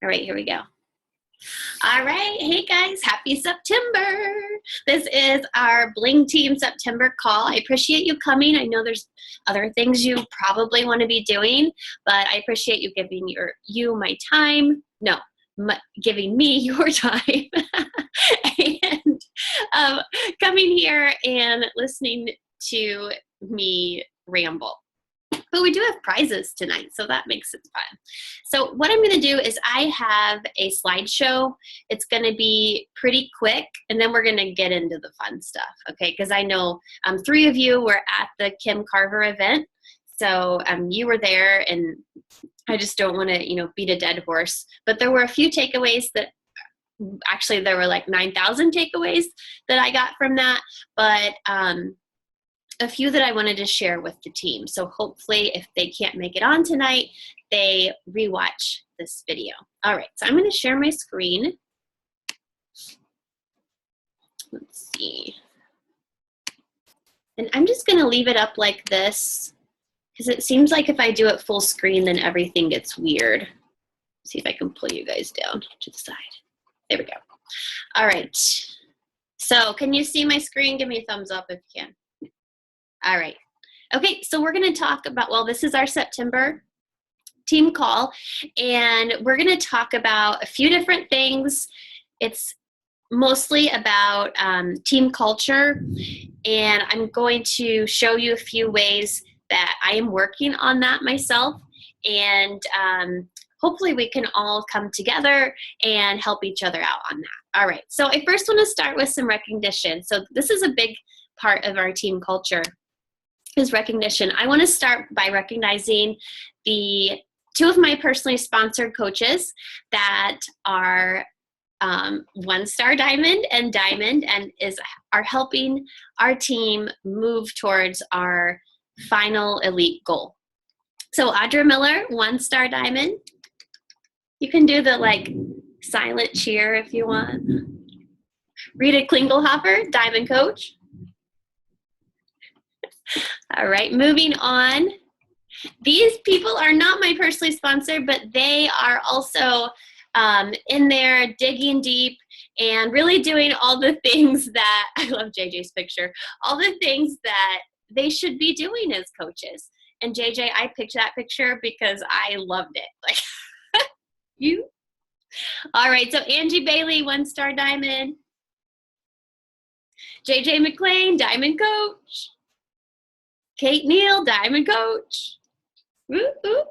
All right, here we go. All right, hey guys, happy September. This is our Bling Team September call. I appreciate you coming. I know there's other things you probably want to be doing, but I appreciate you giving my time. No, giving me your time and coming here and listening to me ramble. But we do have prizes tonight, so that makes it fun. So what I'm going to do is I have a slideshow. It's going to be pretty quick, and then we're going to get into the fun stuff, okay? Because I know 3 of you were at the Kim Carver event, so you were there, and I just don't want to, beat a dead horse. But there were a few takeaways that actually there were like 9,000 takeaways that I got from that, but a few that I wanted to share with the team. So hopefully if they can't make it on tonight, they rewatch this video. All right, so I'm going to share my screen. Let's see. And I'm just going to leave it up like this because it seems like if I do it full screen, then everything gets weird. Let's see if I can pull you guys down to the side. There we go. All right. So can you see my screen? Give me a thumbs up if you can. All right. Okay, so we're going to talk about, this is our September team call, and we're going to talk about a few different things. It's mostly about team culture, and I'm going to show you a few ways that I am working on that myself, and hopefully we can all come together and help each other out on that. All right, so I first want to start with some recognition. So this is a big part of our team culture, is recognition. I want to start by recognizing the 2 of my personally sponsored coaches that are 1-star Diamond and Diamond, and are helping our team move towards our final elite goal. So Audra Miller, 1-star Diamond. You can do the silent cheer if you want. Rita Klingelhofer, Diamond Coach. All right, moving on. These people are not my personally sponsored, but they are also in there digging deep and really doing all the things that, I love JJ's picture, all the things that they should be doing as coaches. And JJ, I picked that picture because I loved it. You? All right, so Angie Bailey, 1-star Diamond. JJ McLean, Diamond Coach. Kate Neal, Diamond Coach. Woo, woo.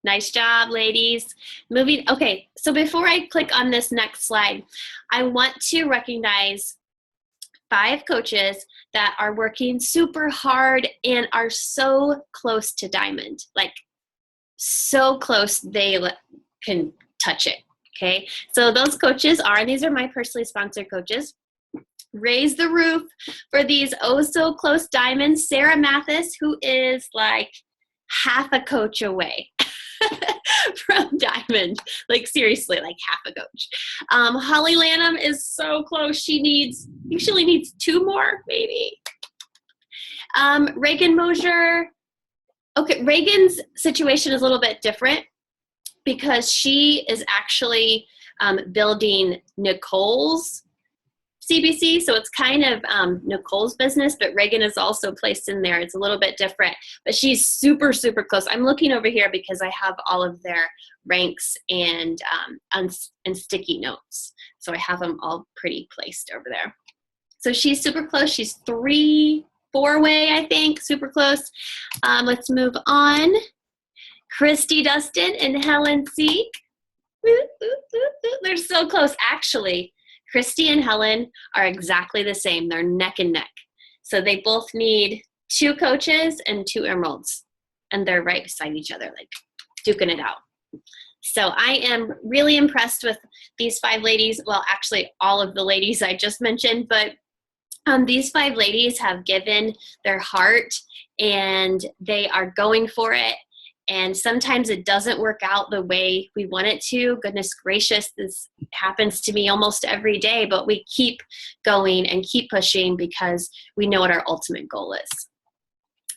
Nice job, ladies. Okay, so before I click on this next slide, I want to recognize 5 coaches that are working super hard and are so close to Diamond, so close they can touch it, okay? So those coaches these are my personally sponsored coaches. Raise the roof for these so close diamonds. Sarah Mathis, who is half a coach away from Diamond, seriously, half a coach. Holly Lanham is so close. She usually needs 2 more, maybe. Reagan Mosier. Okay, Reagan's situation is a little bit different because she is actually building Nicole's CBC, so it's kind of Nicole's business, but Reagan is also placed in there. It's a little bit different, but she's super, super close. I'm looking over here because I have all of their ranks and sticky notes, so I have them all pretty placed over there. So she's super close. She's 3-4 away, I think, super close. Let's move on. Christy Dustin and Helen Seek. They're so close, actually. Christy and Helen are exactly the same. They're neck and neck. So they both need 2 coaches and 2 emeralds. And they're right beside each other, duking it out. So I am really impressed with these 5 ladies. Well, actually, all of the ladies I just mentioned. But these 5 ladies have given their heart, and they are going for it. And sometimes it doesn't work out the way we want it to. Goodness gracious, this happens to me almost every day, but we keep going and keep pushing because we know what our ultimate goal is.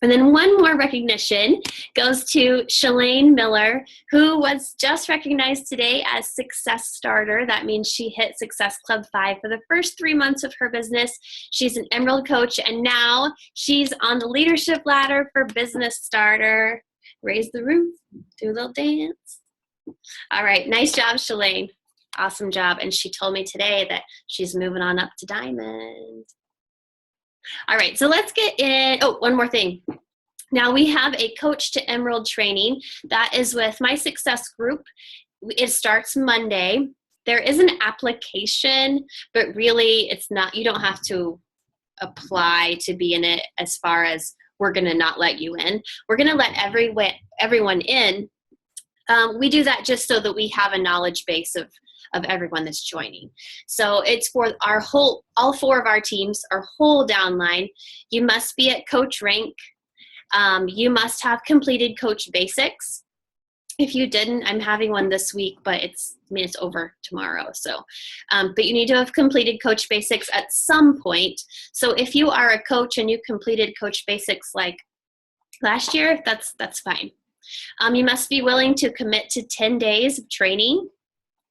And then one more recognition goes to Shalane Miller, who was just recognized today as Success Starter. That means she hit Success Club 5 for the first 3 months of her business. She's an Emerald coach, and now she's on the leadership ladder for Business Starter. Raise the roof, do a little dance. All right, nice job, Shalane. Awesome job. And she told me today that she's moving on up to Diamond. All right, so let's get in. Oh, one more thing. Now we have a Coach to Emerald training that is with my success group. It starts Monday. There is an application, but really it's not, you don't have to apply to be in it as far as we're gonna not let you in. We're gonna let everyone in. We do that just so that we have a knowledge base of everyone that's joining. So it's for all 4 of our teams, our whole downline. You must be at coach rank. You must have completed coach basics. If you didn't, I'm having one this week, but it's over tomorrow. So, but you need to have completed coach basics at some point. So if you are a coach and you completed coach basics like last year, that's fine. You must be willing to commit to 10 days of training.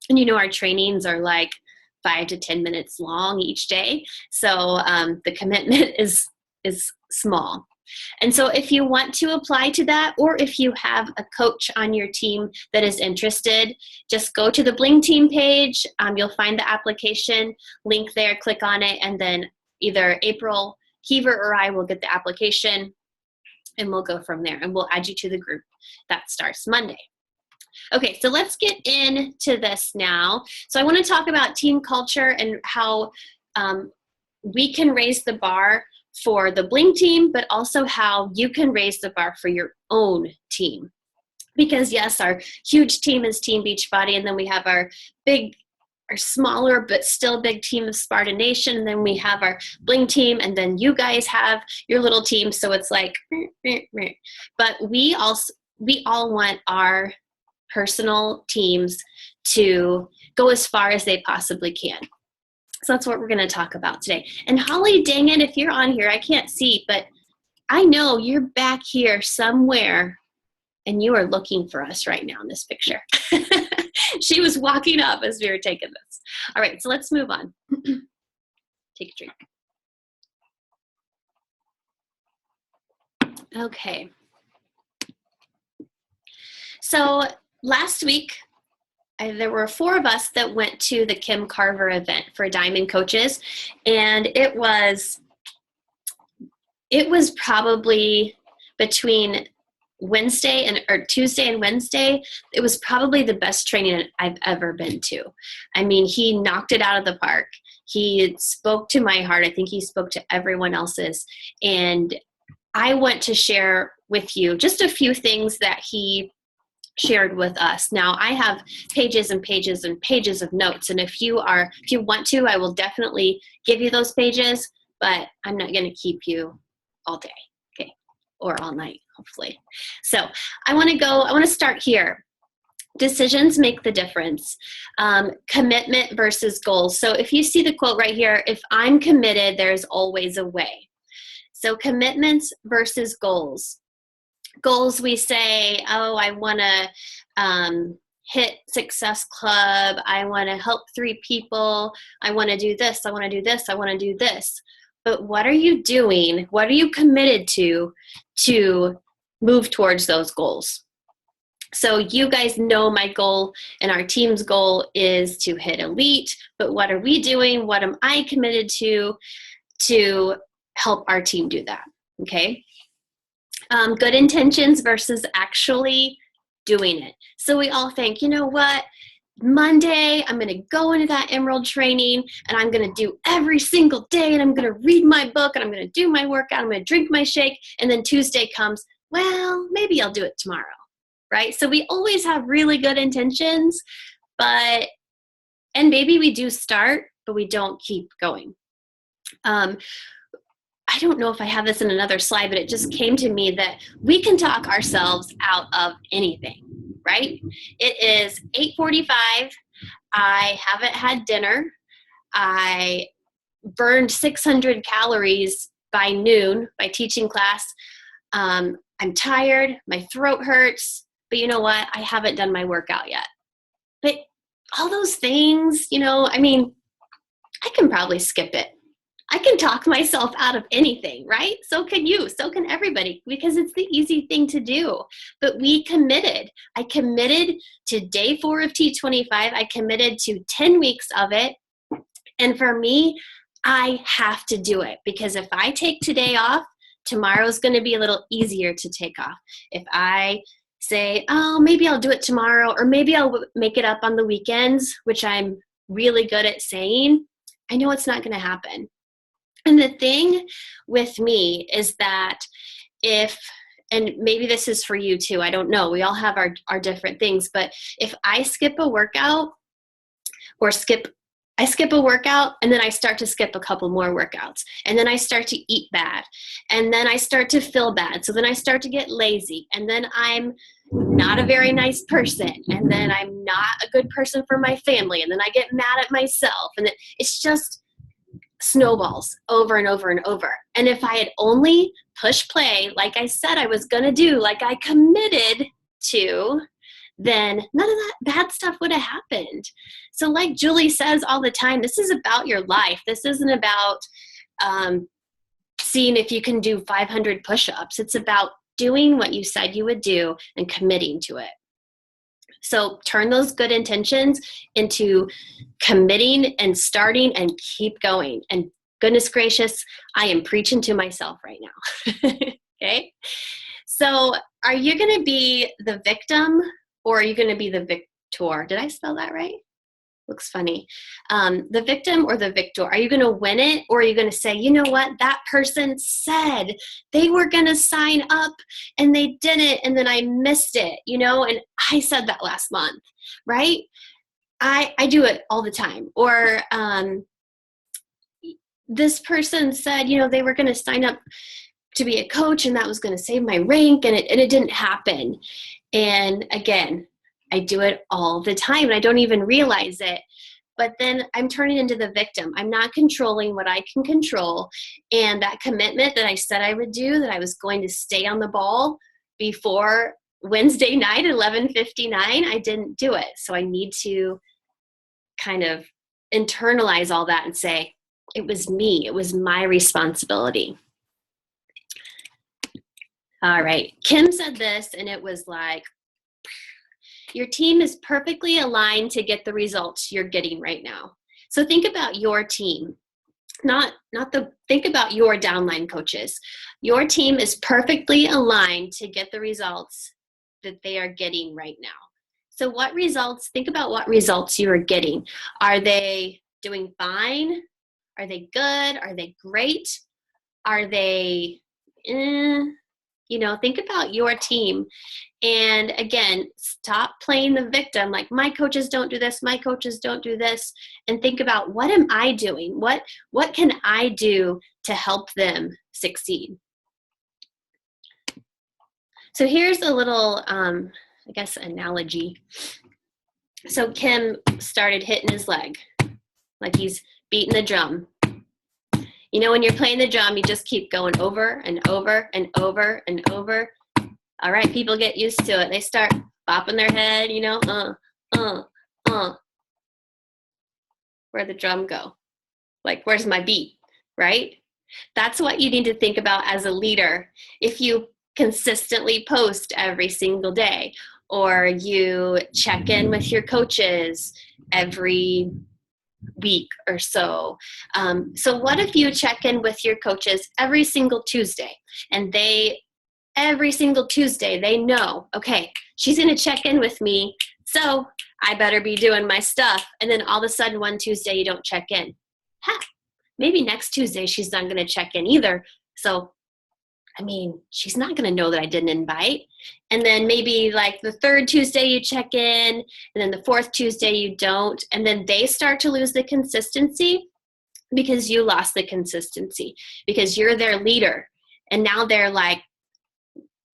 And you know, our trainings are like 5 to 10 minutes long each day. So the commitment is small. And so if you want to apply to that, or if you have a coach on your team that is interested, just go to the Bling team page. You'll find the application link there, click on it, and then either April Heaver or I will get the application, and we'll go from there, and we'll add you to the group. That starts Monday. Okay, so let's get into this now. So I want to talk about team culture and how we can raise the bar for the Bling team, but also how you can raise the bar for your own team. Because yes, our huge team is Team Beachbody, and then we have our smaller but still big team of Spartan Nation, and then we have our Bling team, and then you guys have your little team, so it's like, but we all want our personal teams to go as far as they possibly can. So that's what we're going to talk about today. And Holly, dang it, if you're on here, I can't see, but I know you're back here somewhere and you are looking for us right now in this picture. She was walking up as we were taking this. All right, so let's move on. Take a drink. Okay. So last week, there were 4 of us that went to the Kim Carver event for Diamond Coaches, and it was probably between Tuesday and Wednesday, it was probably the best training I've ever been to. I mean, he knocked it out of the park. He spoke to my heart. I think he spoke to everyone else's, and I want to share with you just a few things that he shared with us. Now, I have pages and pages and pages of notes, and if you want to, I will definitely give you those pages, but I'm not going to keep you all day, okay, or all night, hopefully. So I want to start here. Decisions make the difference. Commitment versus goals. So if you see the quote right here, if I'm committed, there's always a way. So commitments versus goals. Goals, we say, oh, I want to hit Success Club. I want to help 3 people. I want to do this. I want to do this. I want to do this. But what are you doing? What are you committed to move towards those goals? So you guys know my goal and our team's goal is to hit elite, but what are we doing? What am I committed to help our team do that? Okay. Good intentions versus actually doing it. So we all think, you know what? Monday, I'm going to go into that Emerald training and I'm going to do every single day and I'm going to read my book and I'm going to do my workout. I'm going to drink my shake. And then Tuesday comes, well, maybe I'll do it tomorrow, right? So we always have really good intentions, and maybe we do start, but we don't keep going. I don't know if I have this in another slide, but it just came to me that we can talk ourselves out of anything, right? It is 8:45. I haven't had dinner. I burned 600 calories by noon by teaching class. I'm tired, my throat hurts, but you know what? I haven't done my workout yet. But all those things, I mean, I can probably skip it. I can talk myself out of anything, right? So can you, so can everybody, because it's the easy thing to do. But we committed. I committed to day 4 of T25. I committed to 10 weeks of it. And for me, I have to do it, because if I take today off, tomorrow's going to be a little easier to take off. If I say, oh, maybe I'll do it tomorrow, or maybe I'll make it up on the weekends, which I'm really good at saying, I know it's not going to happen. And the thing with me is that and maybe this is for you too, I don't know, we all have our different things, but if I skip a workout I skip a workout, and then I start to skip a couple more workouts, and then I start to eat bad, and then I start to feel bad, so then I start to get lazy, and then I'm not a very nice person, and then I'm not a good person for my family, and then I get mad at myself, and it's just snowballs over and over and over. And if I had only push play, like I said I was going to do, like I committed to, then none of that bad stuff would have happened. So like Julie says all the time, this is about your life. This isn't about seeing if you can do 500 push-ups. It's about doing what you said you would do and committing to it. So turn those good intentions into committing and starting and keep going. And goodness gracious, I am preaching to myself right now. Okay? So are you going to be the victim, or are you going to be the victor? Did I spell that right? Looks funny. The victim or the victor? Are you going to win it, or are you going to say, you know what, that person said they were going to sign up and they didn't, and then I missed it, and I said that last month, right? I do it all the time. Or this person said, they were going to sign up to be a coach, and that was going to save my rank, and it didn't happen. And again, I do it all the time, and I don't even realize it. But then I'm turning into the victim. I'm not controlling what I can control. And that commitment that I said I would do, that I was going to stay on the ball before Wednesday night at 11:59, I didn't do it. So I need to kind of internalize all that and say, it was me. It was my responsibility. All right. Kim said this, and it was like, your team is perfectly aligned to get the results you're getting right now. So think about your team, think about your downline coaches. Your team is perfectly aligned to get the results that they are getting right now. So think about what results you are getting. Are they doing fine? Are they good? Are they great? Are they, think about your team. And again, stop playing the victim, like my coaches don't do this, my coaches don't do this, and think about, what am I doing? What can I do to help them succeed? So here's a little, analogy. So Kim started hitting his leg, like he's beating the drum. When you're playing the drum, you just keep going over and over and over and over. All right, people get used to it. They start bopping their head, Where'd the drum go? Like, where's my beat, right? That's what you need to think about as a leader. If you consistently post every single day, or you check in with your coaches every week or so. So what if you check in with your coaches every single Tuesday, and every single Tuesday, they know, okay, she's going to check in with me, so I better be doing my stuff. And then all of a sudden, one Tuesday, you don't check in. Maybe next Tuesday, she's not going to check in either. So, she's not going to know that I didn't invite. And then maybe like the third Tuesday, you check in, and then the fourth Tuesday, you don't. And then they start to lose the consistency because you lost the consistency, because you're their leader. And now they're like,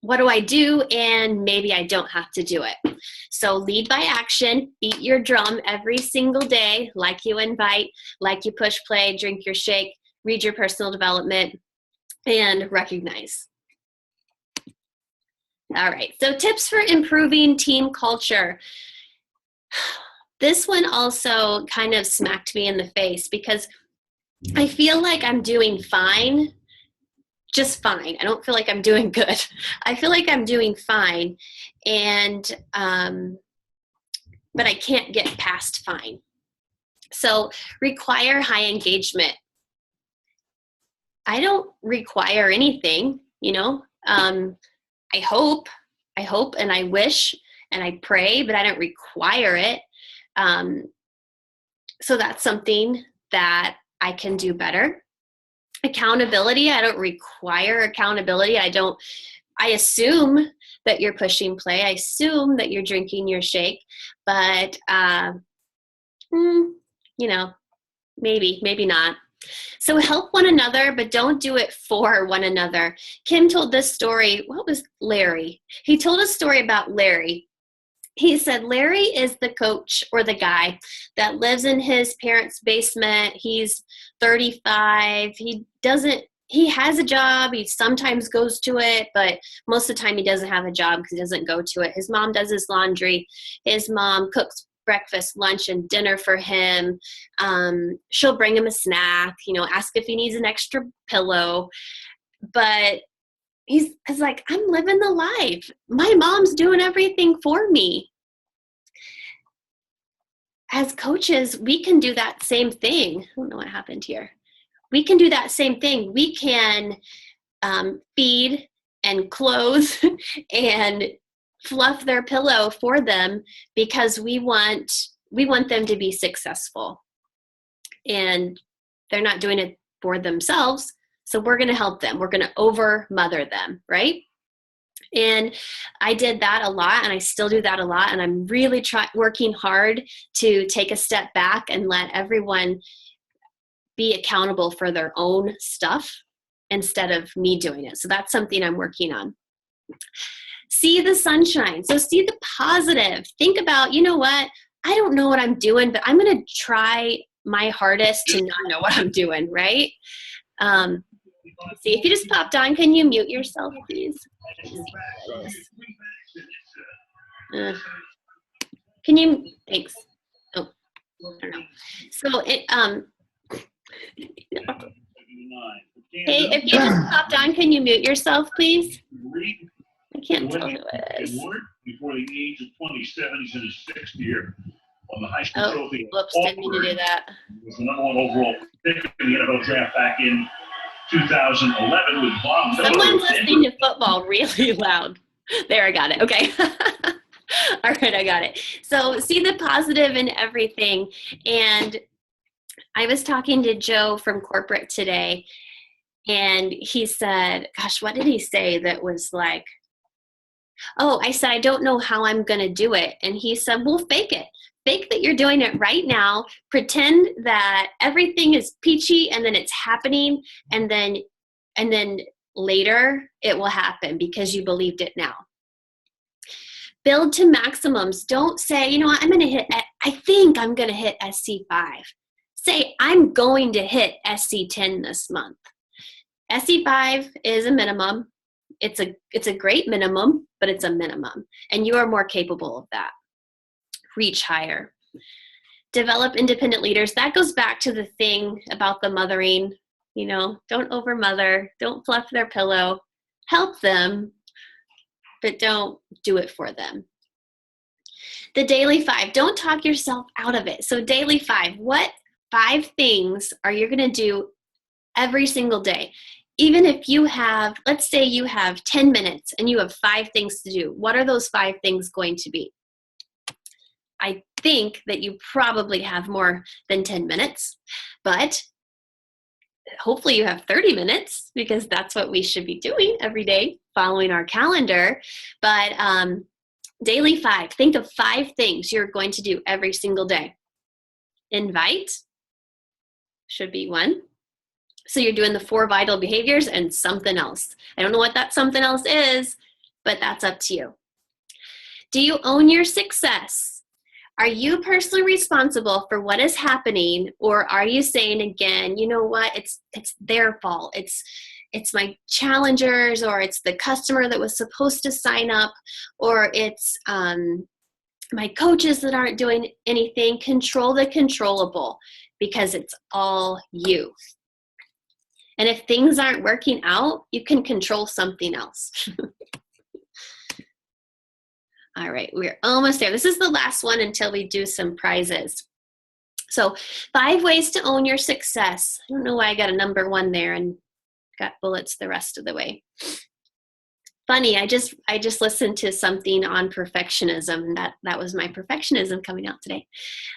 what do I do? And maybe I don't have to do it. So lead by action, beat your drum every single day, like you invite, like you push play, drink your shake, read your personal development, and recognize. All right, so tips for improving team culture. This one also kind of smacked me in the face because I feel like I'm doing fine, just fine. I don't feel like I'm doing good. I feel like I'm doing fine, and but I can't get past fine. So require high engagement. I don't require anything, you know. I hope, and I wish, and I pray, but I don't require it. So that's something that I can do better. Accountability, I don't require accountability. I assume that you're pushing play. I assume that you're drinking your shake, but, you know, maybe not. So help one another, but don't do it for one another. Kim told this story. What was Larry? He told a story about Larry. He said Larry is the coach or the guy that lives in his parents' basement. He's 35. He has a job. He sometimes goes to it, but most of the time he doesn't have a job because he doesn't go to it. His mom does his laundry. His mom cooks breakfast, lunch, and dinner for him. She'll bring him a snack, ask if he needs an extra pillow. But he's like, I'm living the life. My mom's doing everything for me. As coaches, we can do that same thing. I don't know what happened here. We can do that same thing. We can feed and clothe and fluff their pillow for them because we want them to be successful. And they're not doing it for themselves. So we're going to help them. We're going to over-mother them, right? And I did that a lot, and I still do that a lot. And I'm really working hard to take a step back and let everyone be accountable for their own stuff instead of me doing it. So that's something I'm working on. See the sunshine. So see the positive. Think about, you know what? I don't know what I'm doing, but I'm going to try my hardest to not know what I'm doing, right? See, if you just popped on, can you mute yourself, please? Can you? Thanks. Oh, I don't know. So hey, if you just popped on, can you mute yourself, please? I can't tell who it is. Before the age of 27, he's in his sixth year on the high school trophy. Whoops, didn't mean to do that. He was the number one overall pick in the NFL draft back in 2011 with Bob Miller. Someone's listening to football really loud. There, I got it. Okay. All right, I got it. So see the positive in everything. And I was talking to Joe from corporate today, and he said, gosh, what did he say that was like, oh, I said, I don't know how I'm going to do it. And he said, well, fake it. Fake that you're doing it right now. Pretend that everything is peachy and then it's happening. And then later it will happen because you believed it now. Build to maximums. Don't say, you know what, I think I'm going to hit SC5. Say, I'm going to hit SC10 this month. SC5 is a minimum. It's a great minimum, but it's a minimum. And you are more capable of that. Reach higher. Develop independent leaders. That goes back to the thing about the mothering. Don't over-mother. Don't fluff their pillow. Help them, but don't do it for them. The daily 5. Don't talk yourself out of it. So daily 5. What 5 things are you going to do every single day? Even if you have, let's say you have 10 minutes and you have 5 things to do. What are those 5 things going to be? I think that you probably have more than 10 minutes, but hopefully you have 30 minutes because that's what we should be doing every day, following our calendar. But daily 5, think of 5 things you're going to do every single day. Invite should be 1. So you're doing the 4 vital behaviors and something else. I don't know what that something else is, but that's up to you. Do you own your success? Are you personally responsible for what is happening, or are you saying again, you know what, it's their fault. it's my challengers, or it's the customer that was supposed to sign up, or it's my coaches that aren't doing anything. Control the controllable, because it's all you. And if things aren't working out, you can control something else. All right, we're almost there. This is the last one until we do some prizes. So 5 ways to own your success. I don't know why I got a number 1 there and got bullets the rest of the way. Funny, I just listened to something on perfectionism. That was my perfectionism coming out today.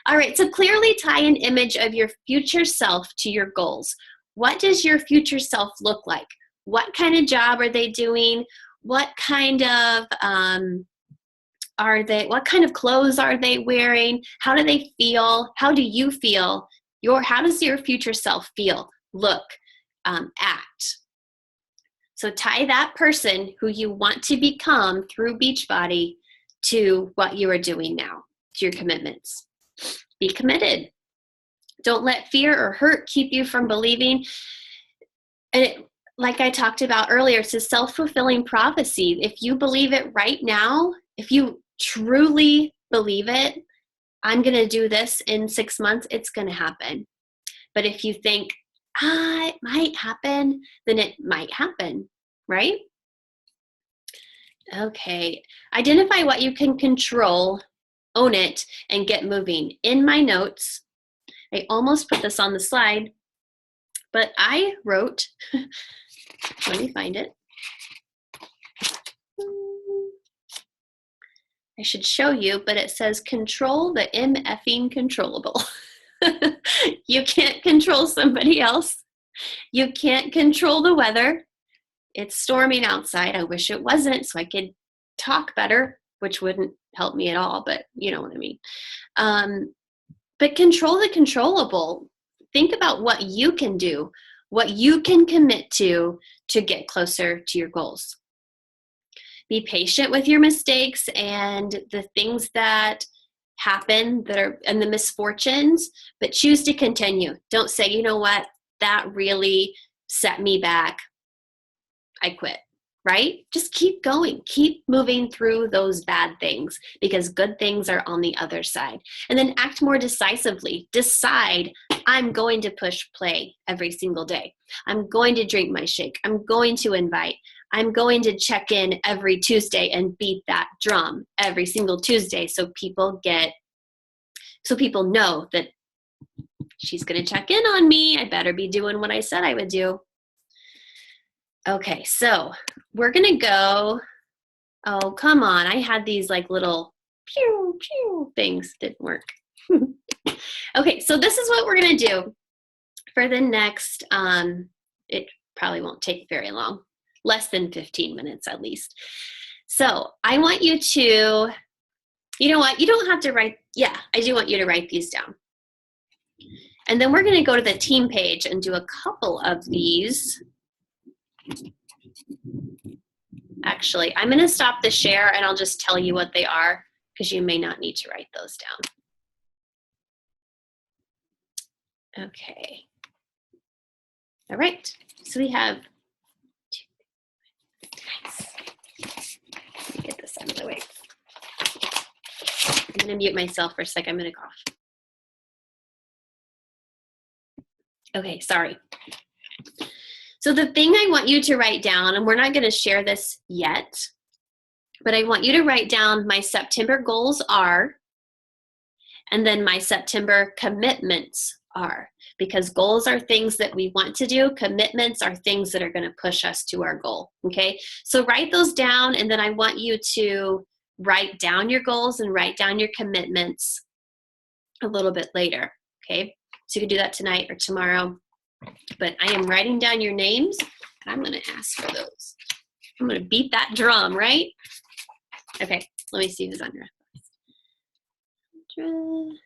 All right, so clearly tie an image of your future self to your goals. What does your future self look like? What kind of job are they doing? What kind of what kind of clothes are they wearing? How do they feel? How do you feel? How does your future self feel, look, act? So tie that person who you want to become through Beachbody to what you are doing now, to your commitments. Be committed. Don't let fear or hurt keep you from believing. And like I talked about earlier, it's a self-fulfilling prophecy. If you believe it right now, if you truly believe it, I'm going to do this in 6 months, it's going to happen. But if you think, it might happen, then it might happen, right? Okay. Identify what you can control, own it, and get moving. In my notes, I almost put this on the slide, but I wrote, let me find it. I should show you, but it says control the MFing controllable. You can't control somebody else. You can't control the weather. It's storming outside. I wish it wasn't so I could talk better, which wouldn't help me at all, but you know what I mean. But control the controllable. Think about what you can do, what you can commit to get closer to your goals. Be patient with your mistakes and the things that happen and the misfortunes, but choose to continue. Don't say, you know what, that really set me back, I quit, right? Just keep going. Keep moving through those bad things, because good things are on the other side. And then act more decisively. Decide, I'm going to push play every single day. I'm going to drink my shake. I'm going to invite. I'm going to check in every Tuesday and beat that drum every single Tuesday so people know that she's going to check in on me. I better be doing what I said I would do. Okay, so we're going to go. Oh, come on. I had these like little pew, pew things. Didn't work. Okay, so this is what we're going to do for the next, it probably won't take very long. Less than 15 minutes at least. So I want you to, you know what, you don't have to write, I do want you to write these down. And then we're going to go to the team page and do a couple of these. Actually, I'm going to stop the share and I'll just tell you what they are, because you may not need to write those down. Okay. All right. So we have, nice. Let me get this out of the way. I'm going to mute myself for a sec. I'm going to cough. Okay, sorry. So the thing I want you to write down, and we're not going to share this yet, but I want you to write down my September goals are, and then my September commitments are, because goals are things that we want to do. Commitments are things that are going to push us to our goal. Okay, so write those down, and then I want you to write down your goals and write down your commitments a little bit later. Okay, so you can do that tonight or tomorrow. But I am writing down your names, and I'm going to ask for those. I'm going to beat that drum, right? Okay, let me see who's on your list.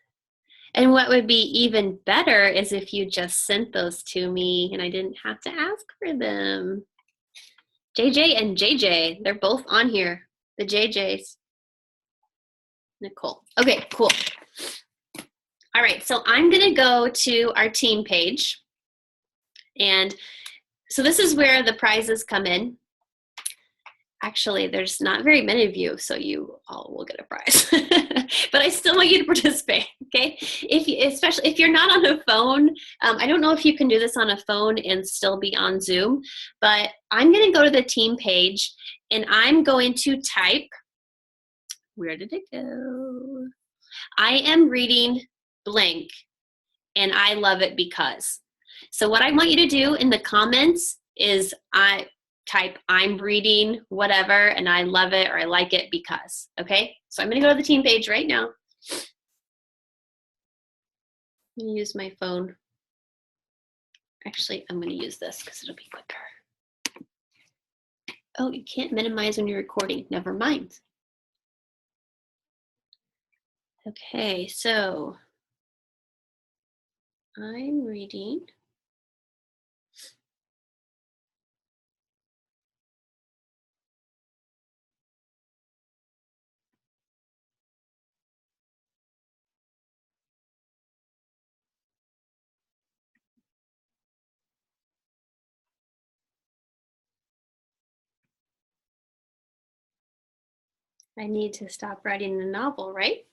And what would be even better is if you just sent those to me and I didn't have to ask for them. JJ and JJ, they're both on here. The JJs. Nicole. Okay, cool. All right, so I'm going to go to our team page. And So this is where the prizes come in. Actually, there's not very many of you, so you all will get a prize. But I still want you to participate, okay? Especially if you're not on a phone, I don't know if you can do this on a phone and still be on Zoom, but I'm going to go to the team page, and I'm going to type, where did it go? I am reading blank, and I love it because. So what I want you to do in the comments is type I'm reading whatever and I love it or I like it because, okay? So I'm gonna go to the team page right now. I'm gonna use my phone. Actually, I'm gonna use this because it'll be quicker. Oh, you can't minimize when you're recording. Never mind. Okay, so I'm reading. I need to stop writing the novel, right?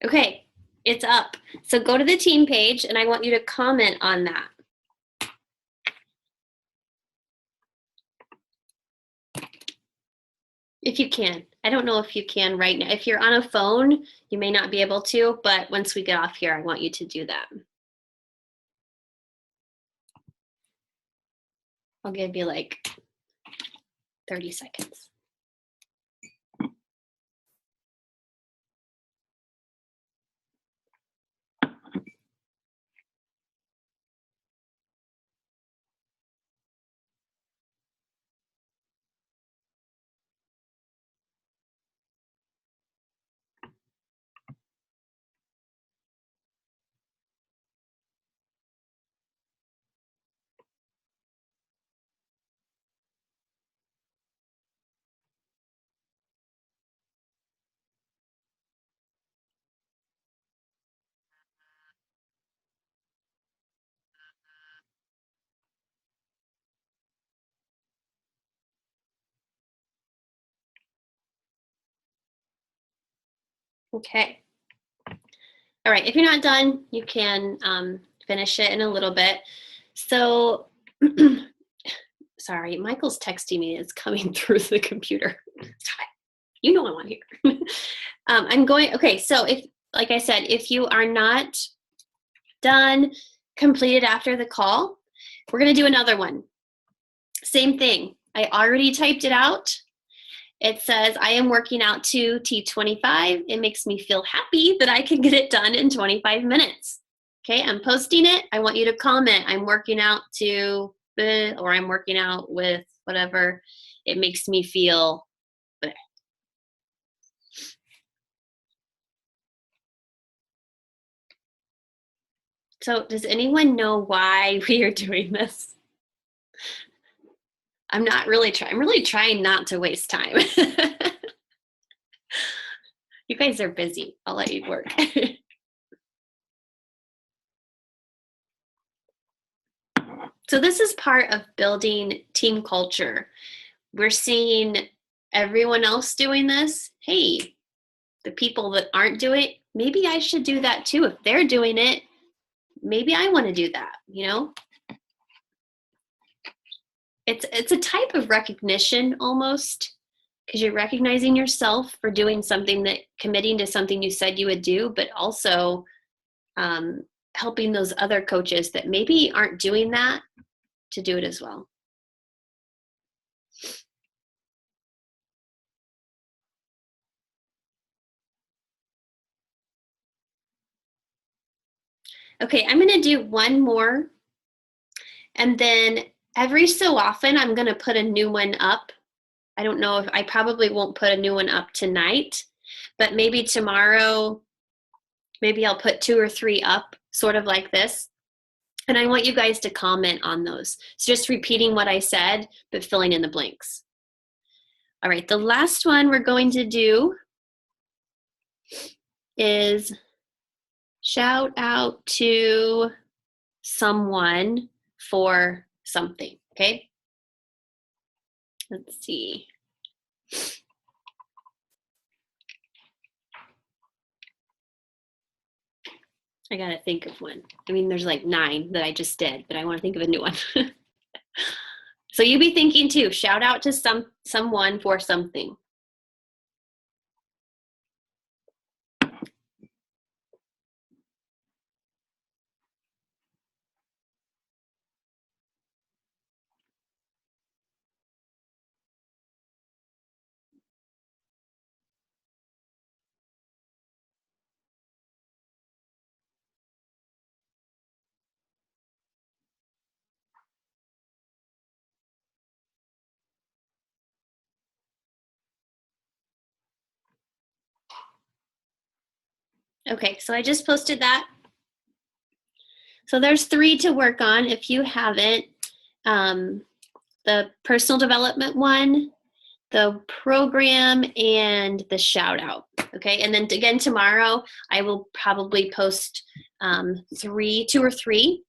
Okay, it's up. So go to the team page and I want you to comment on that. If you can. I don't know if you can right now. If you're on a phone, you may not be able to, but once we get off here, I want you to do that. I'll give you like 30 seconds. Okay. All right, if you're not done, you can finish it in a little bit. So, sorry, Michael's texting me. It's coming through the computer. You know I'm on here. I'm going, okay, so if, like I said, if you are not done, completed after the call, we're gonna do another one. Same thing, I already typed it out. It says, I am working out to T25. It makes me feel happy that I can get it done in 25 minutes. Okay, I'm posting it. I want you to comment, I'm working out to, or I'm working out with whatever. It makes me feel. So does anyone know why we are doing this? I'm really trying not to waste time. You guys are busy. I'll let you work. So this is part of building team culture. We're seeing everyone else doing this. Hey, the people that aren't doing it, maybe I should do that too. If they're doing it, maybe I want to do that, you know? It's a type of recognition almost, because you're recognizing yourself for doing something, that committing to something you said you would do, but also helping those other coaches that maybe aren't doing that to do it as well. Okay, I'm gonna do one more, and then every so often I'm gonna put a new one up I don't know if I probably won't put a new one up tonight, but maybe tomorrow, maybe I'll put 2 or 3 up, sort of like this. And I want you guys to comment on those. So just repeating what I said, but filling in the blanks. All right, the last one we're going to do is shout out to someone for something, okay? Let's see. I gotta think of one. I mean, there's like 9 that I just did, but I want to think of a new one. So you be thinking too. Shout out to someone for something. Okay, so I just posted that. So there's 3 to work on if you haven't. The personal development one, the program, and the shout out. Okay, and then again tomorrow I will probably post 2 or 3.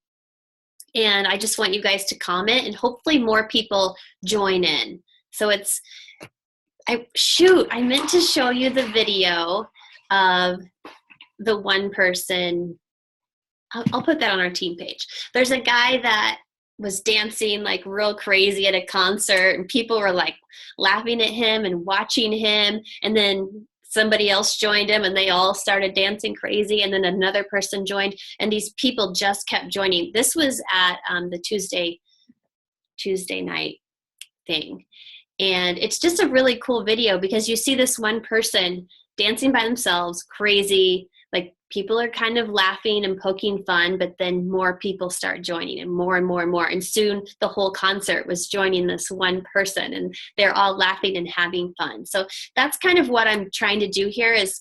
And I just want you guys to comment and hopefully more people join in. So I meant to show you the video of the one person. I'll put that on our team page. There's a guy that was dancing like real crazy at a concert and people were like laughing at him and watching him, and then somebody else joined him and they all started dancing crazy, and then another person joined, and these people just kept joining. This was at the Tuesday night thing, and it's just a really cool video because you see this one person dancing by themselves, crazy, like people are kind of laughing and poking fun, but then more people start joining and more and more and more. And soon the whole concert was joining this one person and they're all laughing and having fun. So that's kind of what I'm trying to do here is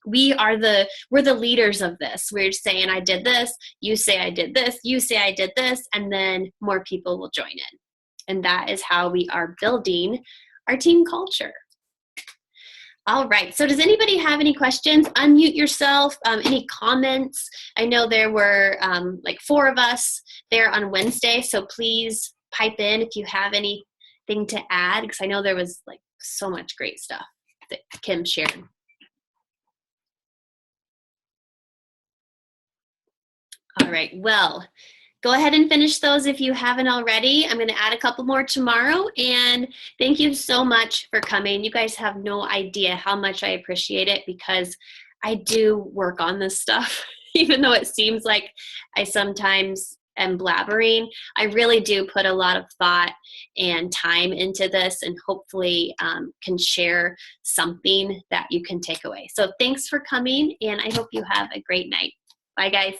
we're the leaders of this. We're saying I did this, you say I did this, you say I did this, and then more people will join in. And that is how we are building our team culture. All right, so does anybody have any questions? Unmute yourself, any comments? I know there were like 4 of us there on Wednesday, so please pipe in if you have anything to add, because I know there was like so much great stuff that Kim shared. All right, well, go ahead and finish those if you haven't already. I'm going to add a couple more tomorrow. And thank you so much for coming. You guys have no idea how much I appreciate it because I do work on this stuff. Even though it seems like I sometimes am blabbering, I really do put a lot of thought and time into this and hopefully can share something that you can take away. So thanks for coming and I hope you have a great night. Bye guys.